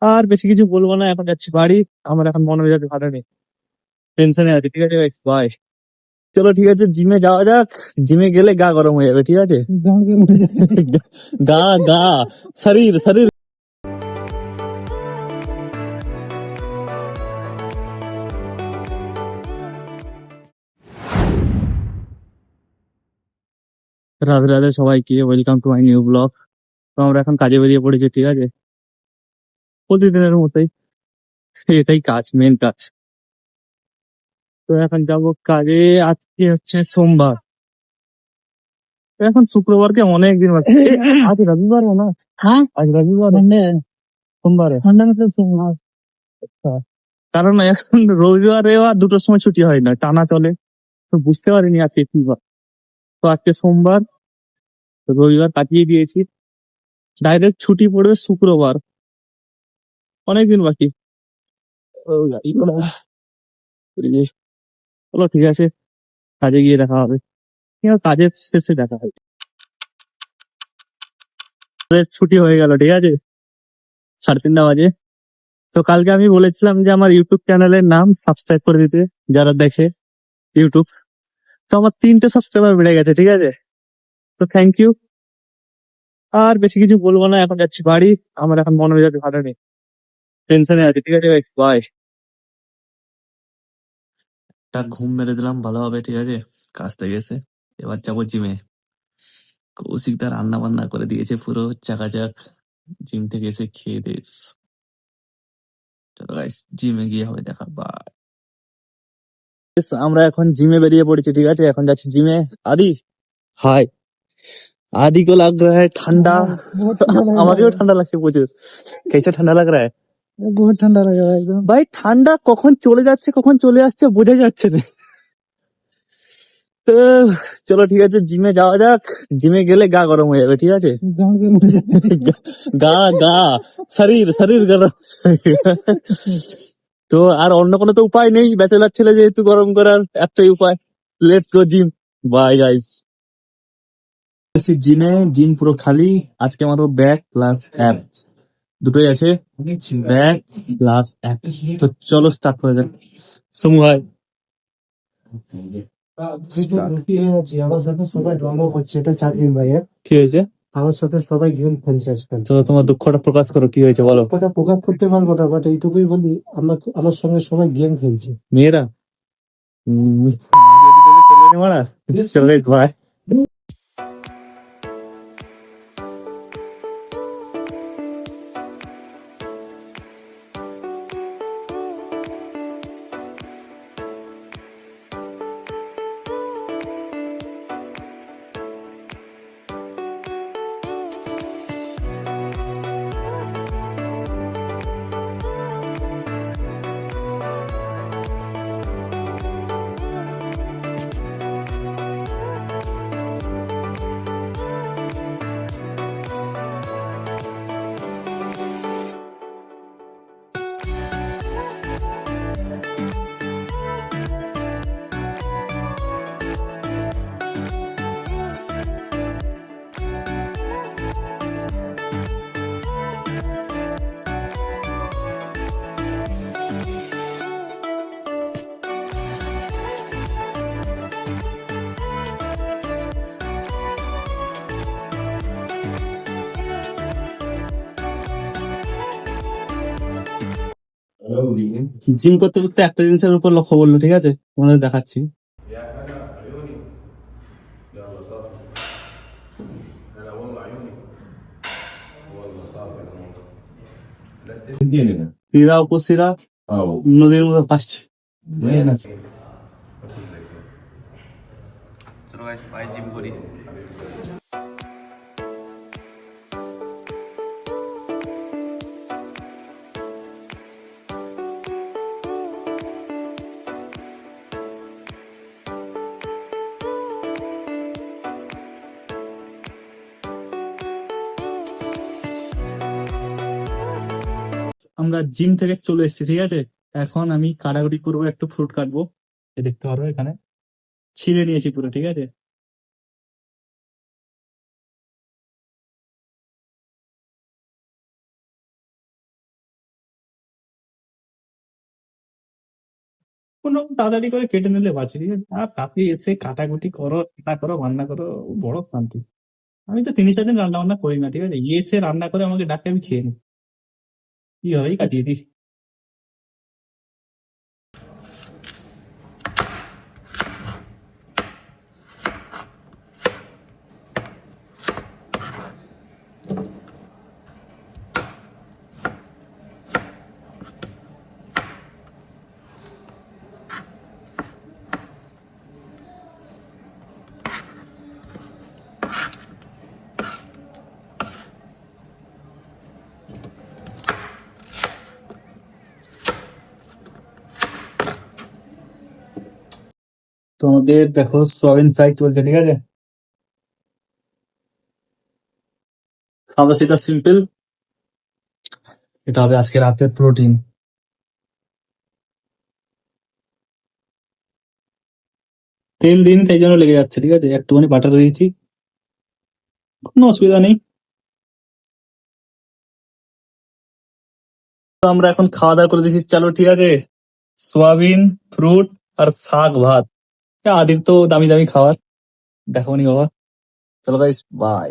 আর বেশি কিছু বলবো না, এখন যাচ্ছি বাড়ি। আমার এখন মনে মেজাজ ভালো নেই, টেনশনে আছি। ঠিক আছে গাইস, বাই। চলো ঠিক আছে, জিমে যাওয়া যাক। জিমে গেলে গা গরম হয়ে যাবে, ঠিক আছে। গা গা শরীর শরীর। রাধে রাধে সবাইকে, welcome to my new blog. তো আমরা এখন কাজে বেরিয়ে পড়েছি, ঠিক আছে, প্রতিদিনের মতোই। এটাই কাজ, মেন কাজ। তো এখন যাব কাজে। আজকে হচ্ছে সোমবার, তো এখন শুক্রবারকে অনেক দিন বাকি। আজ রবিবার না? হ্যাঁ, আজ রবিবার, সোমবারে সোমবার। আচ্ছা। কারণ এখন রবিবারে আর দুটোর সময় ছুটি হয় না, টানা চলে। তো বুঝতে পারিনি আজকে কি বার। তো আজকে সোমবার, তো রবিবার কাটিয়ে দিয়েছি, ডাইরেক্ট ছুটি পড়বে শুক্রবার। অনেকদিন বাকি। ও গাড়ি ঘোড়া। চলো ঠিক আছে, কাজে গিয়ে দেখা হবে। কাজের শেষে দেখা হবে। আমাদের ছুটি হয়ে গেল, ঠিক আছে, 3:30 বাজে। তো কালকে আমি বলেছিলাম যে আমার ইউটিউব চ্যানেলের নাম সাবস্ক্রাইব করে দিতে, যারা দেখে ইউটিউব। তো আমার 3টে সাবস্ক্রাইবার বেড়ে গেছে, ঠিক আছে। তো থ্যাংক ইউ। আর বেশি কিছু বলবো না, এখন যাচ্ছি বাড়ি। আমার এখন মনে মেজাজ ভালো নেই, টেনশনে আছি। ঠিক আছে গাইস, বাই। একটা ঘুম মেরে দিলাম ভালোভাবে, ঠিক আছে, কাজ থেকে এসে এবার যাবো জিমে। কৌশিকদা রান্না বান্না করে দিয়েছে পুরো চাকাচাক। জিম থেকে এসে খেয়ে দিয়ে চলো গাইস, জিমে গিয়ে হবে দেখা, বাই। আমরা এখন জিমে বেরিয়ে পড়েছি, ঠিক আছে, এখন যাচ্ছি জিমে। আদি, হাই। आदि को लग रहा है ठंडा। আমাকেও ঠান্ডা লাগছে প্রচুর। कैसा ঠান্ডা লাগ रहा है? बहुत ঠান্ডা লাগে ভাই একদম। ভাই ঠান্ডা কখন চলে যাচ্ছে কখন চলে আসছে বোঝা যাচ্ছে না। তো চলো ঠিক আছে, জিমে যাওয়া যাক। জিমে গেলে গা গরম হয়ে যাবে, ঠিক আছে। গা গা শরীর শরীর গরম। তো আর অন্য কোনো তো উপায় নেই, ব্যাচেলার ছেলে যেহেতু, গরম করার একটাই উপায়। Let's go gym, bye guys. জিমে, জিম পুরো খালি। আজকে মাত্র ব্যাক প্লাস অ্যাপ দুটোই আছে, ব্যাক প্লাস অ্যাপ। তো চলো স্টার্ট করে যাক। সমু ভাই, আমার সাথে সবাই ড্রামা করছে, এটা চাকরির ভাইয়া। কি হয়েছে? আমার সাথে সবাই গেম খেলছে আজকাল। চলো তোমার দুঃখটা প্রকাশ করো, কি হয়েছে বলো। কথা প্রকাশ করতে পারবো না, বাট এইটুকুই বলি, আমার সঙ্গে সবাই গেম খেলছে। মেয়েরা মারা। চলো ভাই। জিম করতে করতে একটা জিনিসের উপর লক্ষ্য বললো, ঠিক আছে, তোমাদের দেখাচ্ছি। يا هلا عيوني. يلا صافي. هلا والله عيوني. والله صافي الامور. لا تنسى. ক্রীড়া উপস্থিরা او নদীর মতো ভাসছে। وين চলো গাইস, বাই, জিম করি। আমরা জিম থেকে চলে এসেছি, ঠিক আছে। এখন আমি কাটাকুটি করবো, একটু ফ্রুট কাটবো। দেখতে পারো এখানে ছিলে নিয়েছি পুরো, ঠিক আছে। কোনো তাড়াতাড়ি করে কেটে নিলে বাঁচি, ঠিক আছে? আর তাতে এসে কাটাকুটি করো, রান্না করো, বান্না করো, বড় শান্তি। আমি তো 3-4 দিন রান্না বান্না করি না, ঠিক আছে? এসে রান্না করে আমাকে ডাকে, আমি খেয়ে নিই, কি হয় কাটিয়ে দিই। তোমাদের দেখো সোয়াবিন ফ্রাই চলছে, ঠিক আছে? খাবার সেটা সিম্পল, এটা হবে আজকে রাতের প্রোটিন। তেল দিইনি তাই জন্য লেগে যাচ্ছে, ঠিক আছে? একটুখানি বাটার দিয়েছি, কোনো অসুবিধা নেই। তো আমরা এখন খাওয়া দাওয়া করে দিয়েছি, চলো ঠিক আছে। সোয়াবিন, ফ্রুট আর শাক ভাত, আদির তো দামি দামি খাবার, দেখো নি বাবা। চলো গাইস, বাই।